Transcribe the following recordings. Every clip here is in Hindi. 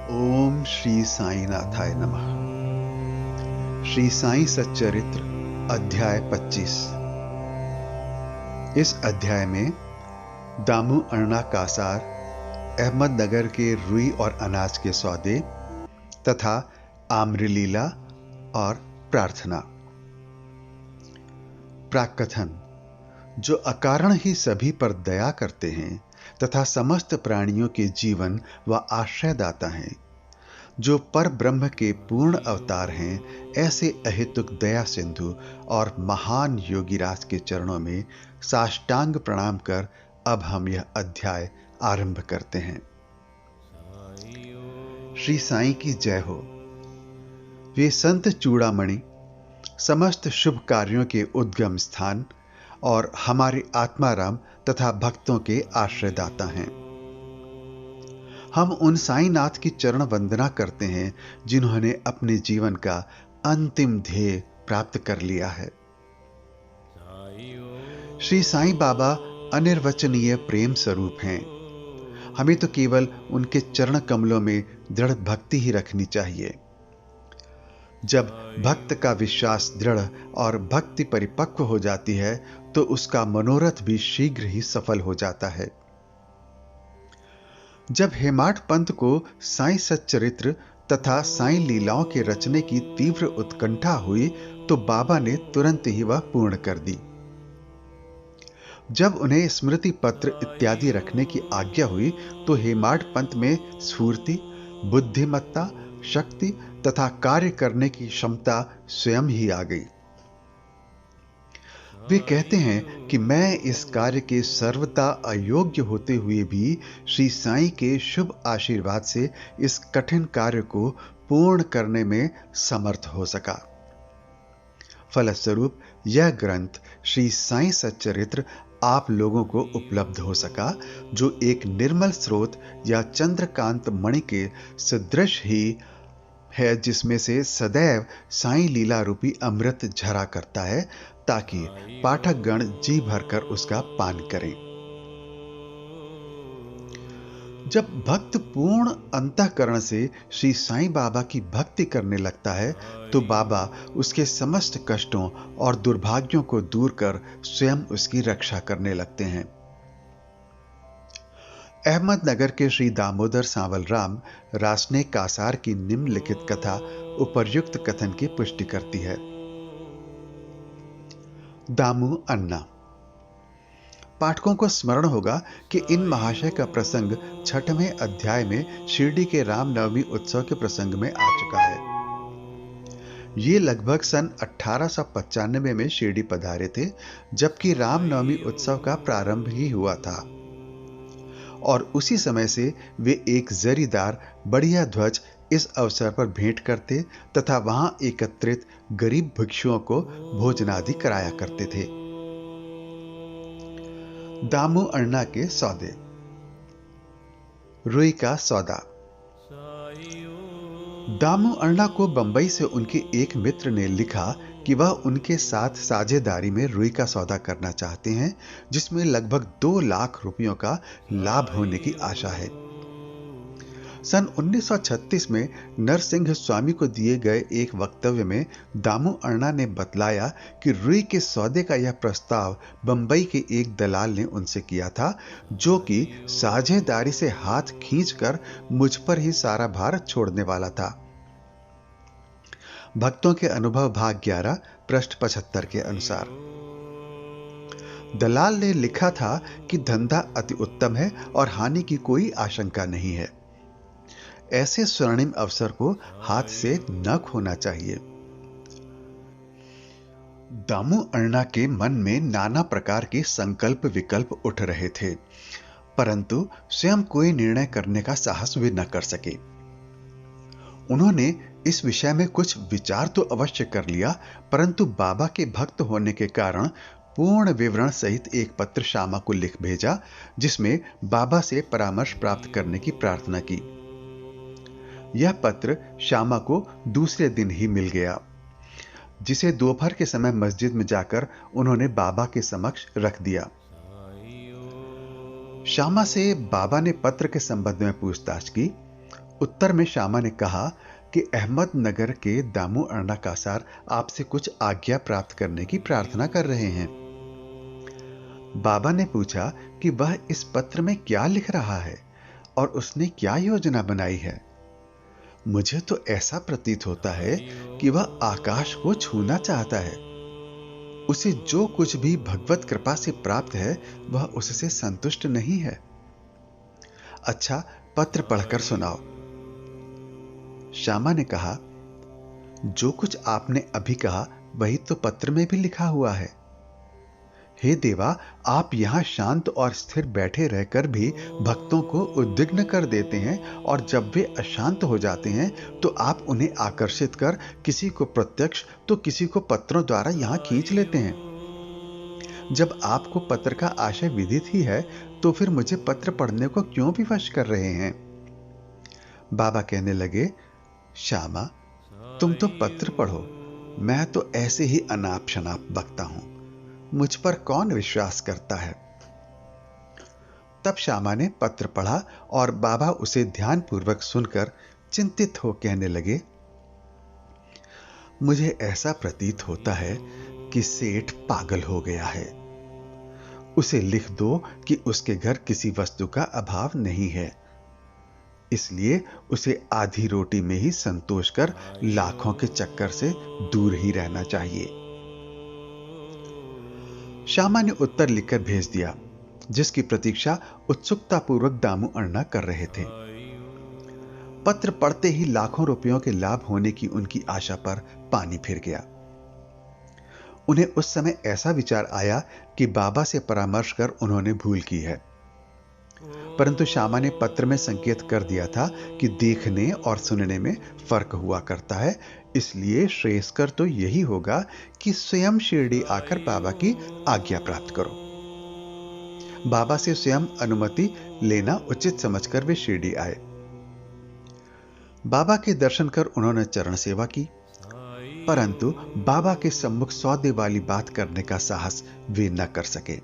ओम श्री साईनाथाय नमः। श्री साई सच्चरित्र अध्याय 25। इस अध्याय में दामू अण्णा कासार, अहमदनगर के रुई और अनाज के सौदे तथा आम्रलीला और प्रार्थना। प्राकथन। जो अकारण ही सभी पर दया करते हैं तथा समस्त प्राणियों के जीवन व आश्रयदाता हैं, जो पर ब्रह्म के पूर्ण अवतार हैं, ऐसे अहेतुक दया सिंधु और महान योगीराज के चरणों में साष्टांग प्रणाम कर अब हम यह अध्याय आरंभ करते हैं। श्री साईं की जय हो। वे संत चूड़ामणि समस्त शुभ कार्यों के उद्गम स्थान और हमारे आत्माराम तथा भक्तों के आश्रयदाता हैं। हम उन साईनाथ की चरण वंदना करते हैं जिन्होंने अपने जीवन का अंतिम ध्येय प्राप्त कर लिया है। श्री साईं बाबा अनिर्वचनीय प्रेम स्वरूप हैं। हमें तो केवल उनके चरण कमलों में दृढ़ भक्ति ही रखनी चाहिए। जब भक्त का विश्वास दृढ़ और भक्ति परिपक्व हो जाती है तो उसका मनोरथ भी शीघ्र ही सफल हो जाता है। जब हेमाड पंत को साईं सच्चरित्र तथा साईं लीलाओं के रचने की तीव्र उत्कंठा हुई तो बाबा ने तुरंत ही वह पूर्ण कर दी। जब उन्हें स्मृति पत्र इत्यादि रखने की आज्ञा हुई तो हेमाड पंत में स्फूर्ति, बुद्धिमत्ता, शक्ति तथा कार्य करने की क्षमता स्वयं ही आ गई। वे कहते हैं कि मैं इस कार्य के सर्वथा अयोग्य होते हुए भी श्री साईं के शुभ आशीर्वाद से इस कठिन कार्य को पूर्ण करने में समर्थ हो सका। फलस्वरूप यह ग्रंथ श्री साईं सच्चरित्र आप लोगों को उपलब्ध हो सका, जो एक निर्मल स्रोत या चंद्रकांत मणि के सदृश ही है, जिसमें से सदैव साईं लीला रूपी अमृत झरा करता है, ताकि पाठक गण जी भरकर उसका पान करें। जब भक्त पूर्ण अंतःकरण से श्री साईं बाबा की भक्ति करने लगता है तो बाबा उसके समस्त कष्टों और दुर्भाग्यों को दूर कर स्वयं उसकी रक्षा करने लगते हैं। अहमदनगर के श्री दामोदर सांवलराम रासने कासार की निम्नलिखित कथा उपर्युक्त कथन की पुष्टि करती है। दामू अण्णा। पाठकों को स्मरण होगा कि इन महाशय का प्रसंग 6वें अध्याय में शिरडी के रामनवमी उत्सव के प्रसंग में आ चुका है। ये लगभग सन 1895 में शिरडी पधारे थे, जबकि रामनवमी उत्सव का प्रारंभ ही हुआ था, और उसी समय से वे एक जरीदार बढ़िया ध्वज इस अवसर पर भेंट करते तथा वहां एकत्रित गरीब भिक्षुओं को भोजनादि कराया करते थे। दामू अण्णा के सौदे। रुई का सौदा। दामू अण्णा को बंबई से उनके एक मित्र ने लिखा कि वह उनके साथ साझेदारी में रुई का सौदा करना चाहते हैं, जिसमें लगभग 2 लाख रुपयों का लाभ होने की आशा है। सन 1936 में नरसिंह स्वामी को दिए गए एक वक्तव्य में दामू अण्णा ने बतलाया कि रुई के सौदे का यह प्रस्ताव बंबई के एक दलाल ने उनसे किया था, जो कि साझेदारी से हाथ खींचकर मुझ पर ही सारा भार छोड़ने वाला था। भक्तों के अनुभव भाग 11 पृष्ठ 75 के अनुसार दलाल ने लिखा था कि धंधा अति उत्तम है और हानि की कोई आशंका नहीं है। ऐसे स्वर्णिम अवसर को हाथ से न खोना चाहिए। दामू अण्णा के मन में नाना प्रकार के संकल्प विकल्प उठ रहे थे, परंतु स्वयं कोई निर्णय करने का साहस वे न कर सके। उन्होंने इस विषय में कुछ विचार तो अवश्य कर लिया, परंतु बाबा के भक्त होने के कारण पूर्ण विवरण सहित एक पत्र श्यामा को लिख भेजा, जिसमें बाबा से परामर्श प्राप्त करने की प्रार्थना की। यह पत्र श्यामा को दूसरे दिन ही मिल गया, जिसे दोपहर के समय मस्जिद में जाकर उन्होंने बाबा के समक्ष रख दिया। श्यामा से बाबा ने पत्र के संबंध में पूछताछ की उत्तर में श्यामा ने कहा कि अहमदनगर के दामू अण्णा कासार आपसे कुछ आज्ञा प्राप्त करने की प्रार्थना कर रहे हैं। बाबा ने पूछा कि वह इस पत्र में क्या लिख रहा है और उसने क्या योजना बनाई है। मुझे तो ऐसा प्रतीत होता है कि वह आकाश को छूना चाहता है। उसे जो कुछ भी भगवत कृपा से प्राप्त है वह उससे संतुष्ट नहीं है। अच्छा, पत्र पढ़कर सुनाओ। श्यामा ने कहा, जो कुछ आपने अभी कहा वही तो पत्र में भी लिखा हुआ है। हे देवा, आप यहां शांत और स्थिर बैठे रहकर भी भक्तों को उद्विग्न कर देते हैं और जब वे अशांत हो जाते हैं तो आप उन्हें आकर्षित कर किसी को प्रत्यक्ष तो किसी को पत्रों द्वारा यहां खींच लेते हैं। जब आपको पत्र का आशय विदित ही है तो फिर मुझे पत्र पढ़ने को क्यों विवश कर रहे हैं? बाबा कहने लगे, श्यामा, तुम तो पत्र पढ़ो, मैं तो ऐसे ही अनाप शनाप बकता हूं, मुझ पर कौन विश्वास करता है। तब श्यामा ने पत्र पढ़ा और बाबा उसे ध्यानपूर्वक सुनकर चिंतित हो कहने लगे, मुझे ऐसा प्रतीत होता है कि सेठ पागल हो गया है। उसे लिख दो कि उसके घर किसी वस्तु का अभाव नहीं है, इसलिए उसे आधी रोटी में ही संतोष कर लाखों के चक्कर से दूर ही रहना चाहिए। श्यामा ने उत्तर लिखकर भेज दिया, जिसकी प्रतीक्षा उत्सुकतापूर्वक दामू अण्णा कर रहे थे। पत्र पढ़ते ही लाखों रुपयों के लाभ होने की उनकी आशा पर पानी फिर गया। उन्हें उस समय ऐसा विचार आया कि बाबा से परामर्श कर उन्होंने भूल की है, परंतु श्यामा ने पत्र में संकेत कर दिया था कि देखने और सुनने में फर्क हुआ करता है, इसलिए श्रेयस्कर तो यही होगा कि स्वयं शिरडी आकर बाबा की आज्ञा प्राप्त करो। बाबा से स्वयं अनुमति लेना उचित समझकर वे शिरडी आए। बाबा के दर्शन कर उन्होंने चरण सेवा की, परंतु बाबा के सम्मुख सौदे वाली बात करने का साहस वे न कर सके।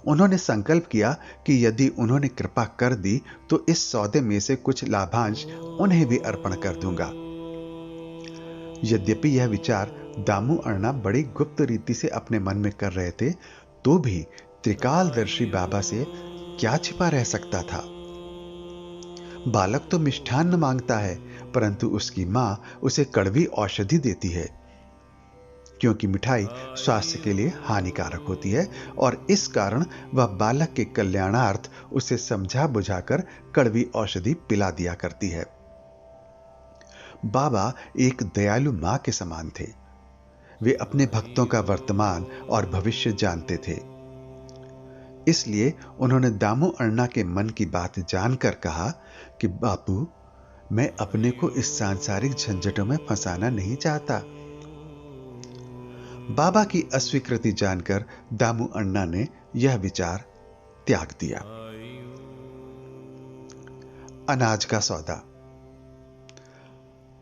उन्होंने संकल्प किया कि यदि उन्होंने कृपा कर दी तो इस सौदे में से कुछ लाभांश उन्हें भी अर्पण कर दूंगा। यद्यपि यह विचार दामू अण्णा बड़ी गुप्त रीति से अपने मन में कर रहे थे, तो भी त्रिकालदर्शी बाबा से क्या छिपा रह सकता था। बालक तो मिष्ठान्न मांगता है, परंतु उसकी मां उसे कड़वी औषधि देती है, क्योंकि मिठाई स्वास्थ्य के लिए हानिकारक होती है और इस कारण वह बालक के कल्याणार्थ उसे समझा बुझाकर कड़वी औषधि पिला दिया करती है। बाबा एक दयालु मां के समान थे। वे अपने भक्तों का वर्तमान और भविष्य जानते थे। इसलिए उन्होंने दामू अण्णा के मन की बात जानकर कहा कि बापू, मैं अपने को इस सांसारिक झंझटों में फंसाना नहीं चाहता। बाबा की अस्वीकृति जानकर दामू अण्णा ने यह विचार त्याग दिया। अनाज का सौदा।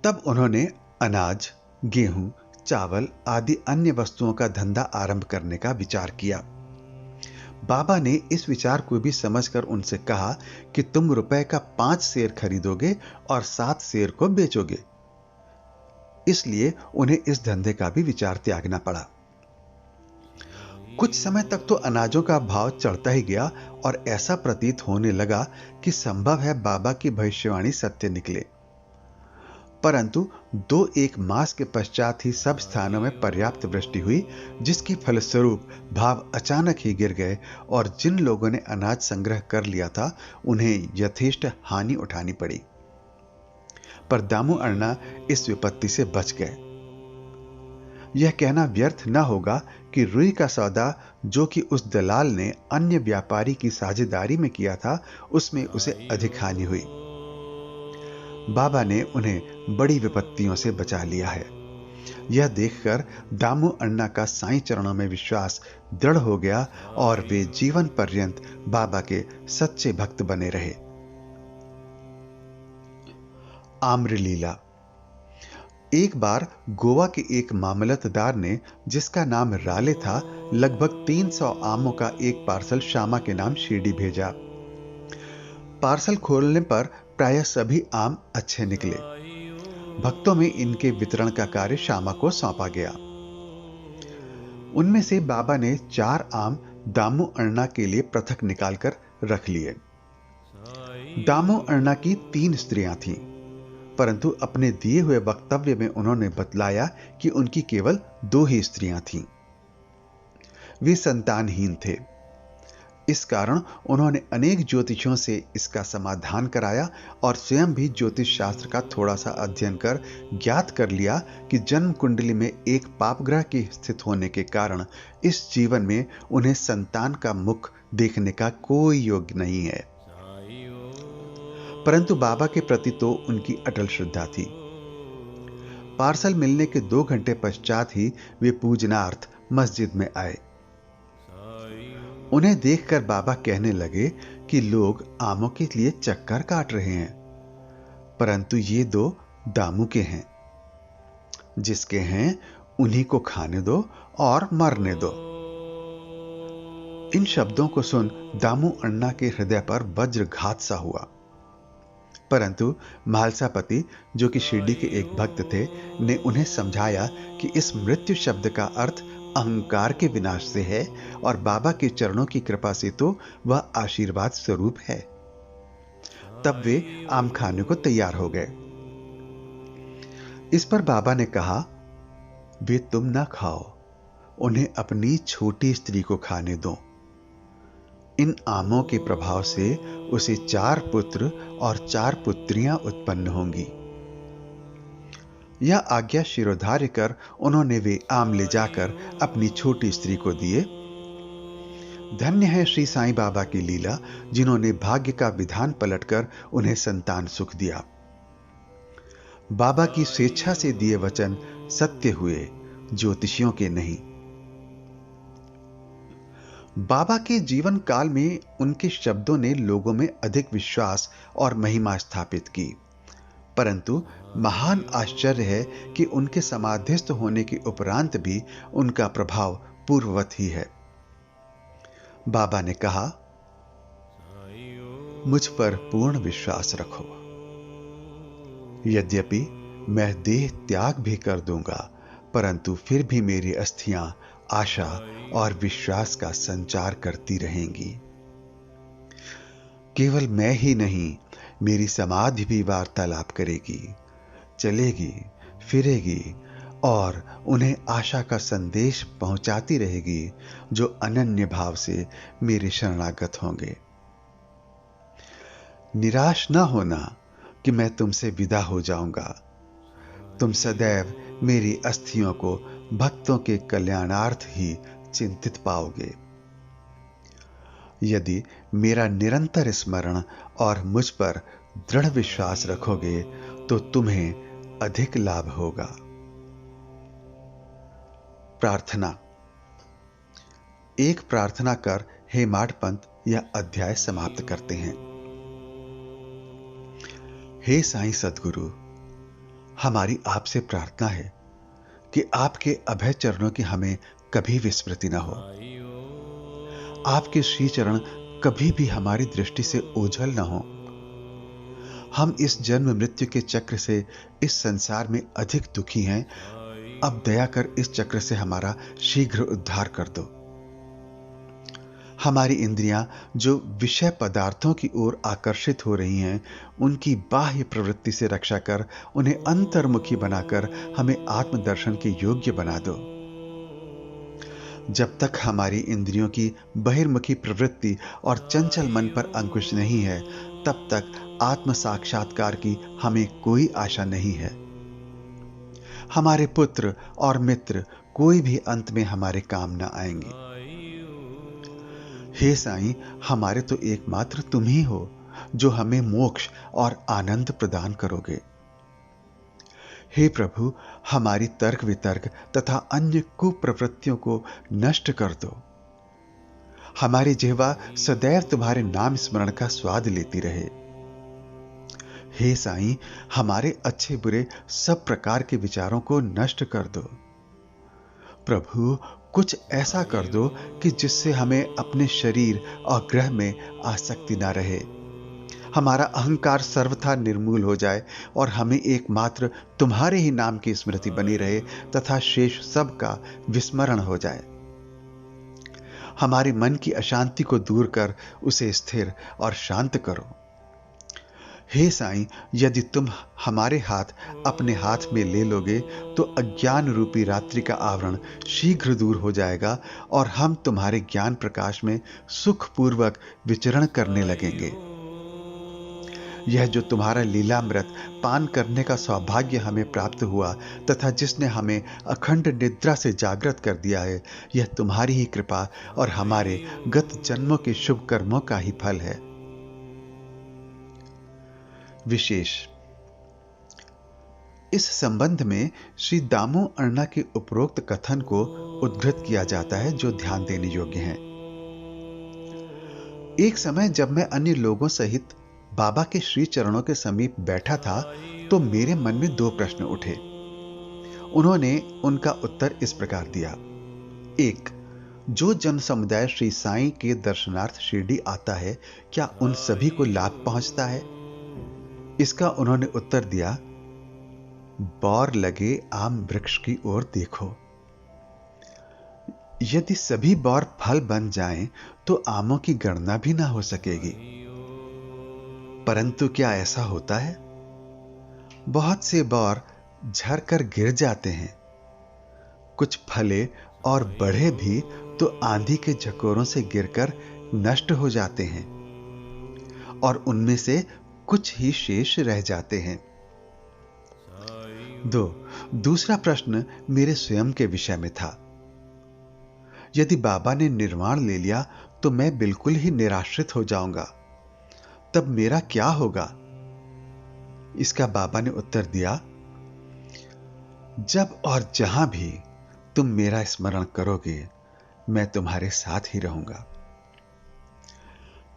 तब उन्होंने अनाज, गेहूं, चावल आदि अन्य वस्तुओं का धंधा आरंभ करने का विचार किया। बाबा ने इस विचार को भी समझकर उनसे कहा कि तुम रुपए का 5 सेर खरीदोगे और 7 सेर को बेचोगे। इसलिए उन्हें इस धंधे का भी विचार त्यागना पड़ा। कुछ समय तक तो अनाजों का भाव चढ़ता ही गया और ऐसा प्रतीत होने लगा कि संभव है बाबा की भविष्यवाणी सत्य निकले। परंतु 2-1 मास के पश्चात ही सब स्थानों में पर्याप्त वृष्टि हुई, जिसके फलस्वरूप भाव अचानक ही गिर गए और जिन लोगों ने अनाज संग्रह कर लिया था उन्हें यथेष्ट हानि उठानी पड़ी। पर दामू अण्णा इस विपत्ति से बच गए। यह कहना व्यर्थ न होगा कि रुई का सौदा जो कि उस दलाल ने अन्य व्यापारी की साझेदारी में किया था, उसमें उसे अधिक हानि हुई। बाबा ने उन्हें बड़ी विपत्तियों से बचा लिया है। यह देखकर दामू अण्णा का साईं चरणों में विश्वास दृढ़ हो गया और वे जीवन पर्यंत बाबा के सच्चे भक्त बने रहे। आम्रलीला। एक बार गोवा के एक मामलतदार ने, जिसका नाम राले था, लगभग 300 आमों का एक पार्सल श्यामा के नाम शिरडी भेजा। पार्सल खोलने पर प्रायः सभी आम अच्छे निकले। भक्तों में इनके वितरण का कार्य श्यामा को सौंपा गया। उनमें से बाबा ने 4 आम दामू अण्णा के लिए पृथक निकालकर रख लिए। दामू अण्णा की 3 स्त्रियां थीं, परंतु अपने दिए हुए वक्तव्य में उन्होंने बतलाया कि उनकी केवल 2 ही स्त्रियां थीं। वे संतानहीन थे। इस कारण उन्होंने अनेक ज्योतिषियों से इसका समाधान कराया और स्वयं भी ज्योतिष शास्त्र का थोड़ा सा अध्ययन कर ज्ञात कर लिया कि जन्म कुंडली में एक पाप ग्रह के स्थित होने के कारण इस जीवन में उन्हें संतान का मुख देखने का कोई योग नहीं है। परंतु बाबा के प्रति तो उनकी अटल श्रद्धा थी। पार्सल मिलने के 2 घंटे पश्चात ही वे पूजनार्थ मस्जिद में आए। उन्हें देखकर बाबा कहने लगे कि लोग आमों के लिए चक्कर काट रहे हैं, परंतु ये 2 दामू के हैं। जिसके हैं उन्हीं को खाने दो और मरने दो। इन शब्दों को सुन दामू अण्णा के हृदय पर वज्रघात सा हुआ। परंतु म्हालसापति, जो कि शिरडी के एक भक्त थे, ने उन्हें समझाया कि इस मृत्यु शब्द का अर्थ अहंकार के विनाश से है और बाबा के चरणों की कृपा से तो वह आशीर्वाद स्वरूप है। तब वे आम खाने को तैयार हो गए। इस पर बाबा ने कहा, वे तुम ना खाओ, उन्हें अपनी छोटी स्त्री को खाने दो। इन आमों के प्रभाव से उसे 4 पुत्र और 4 पुत्रियां उत्पन्न होंगी। यह आज्ञा शिरोधार्य कर उन्होंने वे आम ले जाकर अपनी छोटी स्त्री को दिए। धन्य है श्री साईं बाबा की लीला, जिन्होंने भाग्य का विधान पलटकर उन्हें संतान सुख दिया। बाबा की स्वेच्छा से दिए वचन सत्य हुए, ज्योतिषियों के नहीं। बाबा के जीवन काल में उनके शब्दों ने लोगों में अधिक विश्वास और महिमा स्थापित की, परंतु महान आश्चर्य है कि उनके समाधिस्थ होने के उपरांत भी उनका प्रभाव पूर्ववत ही है। बाबा ने कहा, मुझ पर पूर्ण विश्वास रखो। यद्यपि मैं देह त्याग भी कर दूंगा, परंतु फिर भी मेरी अस्थियां आशा और विश्वास का संचार करती रहेंगी। केवल मैं ही नहीं, मेरी समाधि भी वार्तालाप करेगी, चलेगी, फिरेगी और उन्हें आशा का संदेश पहुंचाती रहेगी, जो अनन्य भाव से मेरे शरणागत होंगे। निराश न होना कि मैं तुमसे विदा हो जाऊंगा। तुम सदैव मेरी अस्थियों को भक्तों के कल्याणार्थ ही चिंतित पाओगे। यदि मेरा निरंतर स्मरण और मुझ पर दृढ़ विश्वास रखोगे तो तुम्हें अधिक लाभ होगा। प्रार्थना। एक प्रार्थना कर हेमाड पंत यह अध्याय समाप्त करते हैं। हे साईं सद्गुरु, हमारी आपसे प्रार्थना है कि आपके अभय चरणों की हमें कभी विस्मृति न हो। आपके श्री चरण कभी भी हमारी दृष्टि से ओझल न हो। हम इस जन्म मृत्यु के चक्र से इस संसार में अधिक दुखी हैं। अब दया कर इस चक्र से हमारा शीघ्र उद्धार कर दो। हमारी इंद्रियां जो विषय पदार्थों की ओर आकर्षित हो रही हैं, उनकी बाह्य प्रवृत्ति से रक्षा कर उन्हें अंतर्मुखी बनाकर हमें आत्मदर्शन के योग्य बना दो। जब तक हमारी इंद्रियों की बहिर्मुखी प्रवृत्ति और चंचल मन पर अंकुश नहीं है, तब तक आत्म साक्षात्कार की हमें कोई आशा नहीं है। हमारे पुत्र और मित्र कोई भी अंत में हमारे काम न आएंगे। हे साईं, हमारे तो एकमात्र तुम ही हो जो हमें मोक्ष और आनंद प्रदान करोगे। हे प्रभु, हमारी तर्क वितर्क तथा अन्य कुप्रवृत्तियों को नष्ट कर दो। हमारी जिह्वा सदैव तुम्हारे नाम स्मरण का स्वाद लेती रहे। हे साईं, हमारे अच्छे बुरे सब प्रकार के विचारों को नष्ट कर दो। प्रभु, कुछ ऐसा कर दो कि जिससे हमें अपने शरीर और ग्रह में आसक्ति ना रहे। हमारा अहंकार सर्वथा निर्मूल हो जाए और हमें एकमात्र तुम्हारे ही नाम की स्मृति बनी रहे तथा शेष सब का विस्मरण हो जाए। हमारे मन की अशांति को दूर कर उसे स्थिर और शांत करो। हे साईं, यदि तुम हमारे हाथ अपने हाथ में ले लोगे तो अज्ञान रूपी रात्रि का आवरण शीघ्र दूर हो जाएगा और हम तुम्हारे ज्ञान प्रकाश में सुखपूर्वक विचरण करने लगेंगे। यह जो तुम्हारा लीलामृत पान करने का सौभाग्य हमें प्राप्त हुआ तथा जिसने हमें अखंड निद्रा से जागृत कर दिया है, यह तुम्हारी ही कृपा और हमारे गत जन्मों के शुभ कर्मों का ही फल है। विशेष इस संबंध में श्री दामो अण्णा के उपरोक्त कथन को उद्धृत किया जाता है जो ध्यान देने योग्य है। एक समय जब मैं अन्य लोगों सहित बाबा के श्री चरणों के समीप बैठा था तो मेरे मन में दो प्रश्न उठे। उन्होंने उनका उत्तर इस प्रकार दिया। एक, जो जन समुदाय श्री साईं के दर्शनार्थ शिरडी आता है, क्या उन सभी को लाभ पहुंचता है? इसका उन्होंने उत्तर दिया, बौर लगे आम वृक्ष की ओर देखो। यदि सभी बौर फल बन जाएं तो आमों की गणना भी ना हो सकेगी। परंतु क्या ऐसा होता है? बहुत से बौर झरकर गिर जाते हैं। कुछ फले और बढ़े भी तो आंधी के झकोरों से गिरकर नष्ट हो जाते हैं और उनमें से कुछ ही शेष रह जाते हैं। दूसरा प्रश्न मेरे स्वयं के विषय में था। यदि बाबा ने निर्वाण ले लिया तो मैं बिल्कुल ही निराश्रित हो जाऊंगा, तब मेरा क्या होगा? इसका बाबा ने उत्तर दिया, जब और जहां भी तुम मेरा स्मरण करोगे मैं तुम्हारे साथ ही रहूंगा।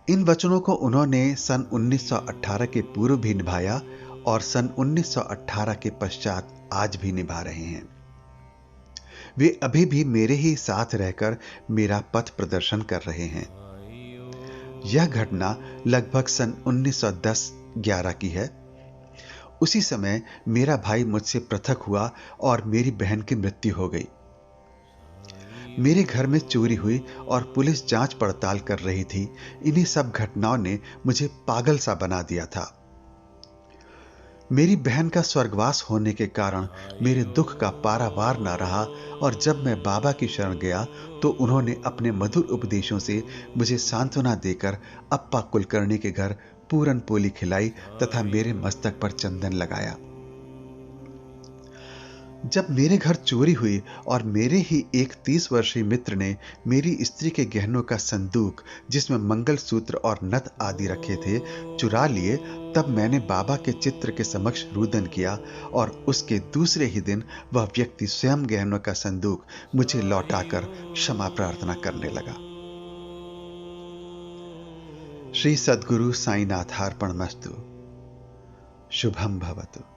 इन वचनों को उन्होंने सन 1918 के पूर्व भी निभाया और सन 1918 के पश्चात आज भी निभा रहे हैं। वे अभी भी मेरे ही साथ रहकर मेरा पथ प्रदर्शन कर रहे हैं। यह घटना लगभग सन 1910-11 की है। उसी समय मेरा भाई मुझसे पृथक हुआ और मेरी बहन की मृत्यु हो गई। मेरे घर में चोरी हुई और पुलिस जांच पड़ताल कर रही थी। इन्हीं सब घटनाओं ने मुझे पागल सा बना दिया था। मेरी बहन का स्वर्गवास होने के कारण मेरे दुख का पारावार न रहा और जब मैं बाबा की शरण गया तो उन्होंने अपने मधुर उपदेशों से मुझे सांत्वना देकर अप्पा कुलकर्णी के घर पूरन पोली खिलाई तथा मेरे मस्तक पर चंदन लगाया। जब मेरे घर चोरी हुई और मेरे ही एक 30 वर्षीय मित्र ने मेरी स्त्री के गहनों का संदूक जिसमें मंगलसूत्र और नथ आदि रखे थे चुरा लिए, तब मैंने बाबा के चित्र के समक्ष रुदन किया और उसके दूसरे ही दिन वह व्यक्ति स्वयं गहनों का संदूक मुझे लौटाकर क्षमा प्रार्थना करने लगा। श्री सद्गुरु साईनाथार्पणमस्तु। शुभम भवतु।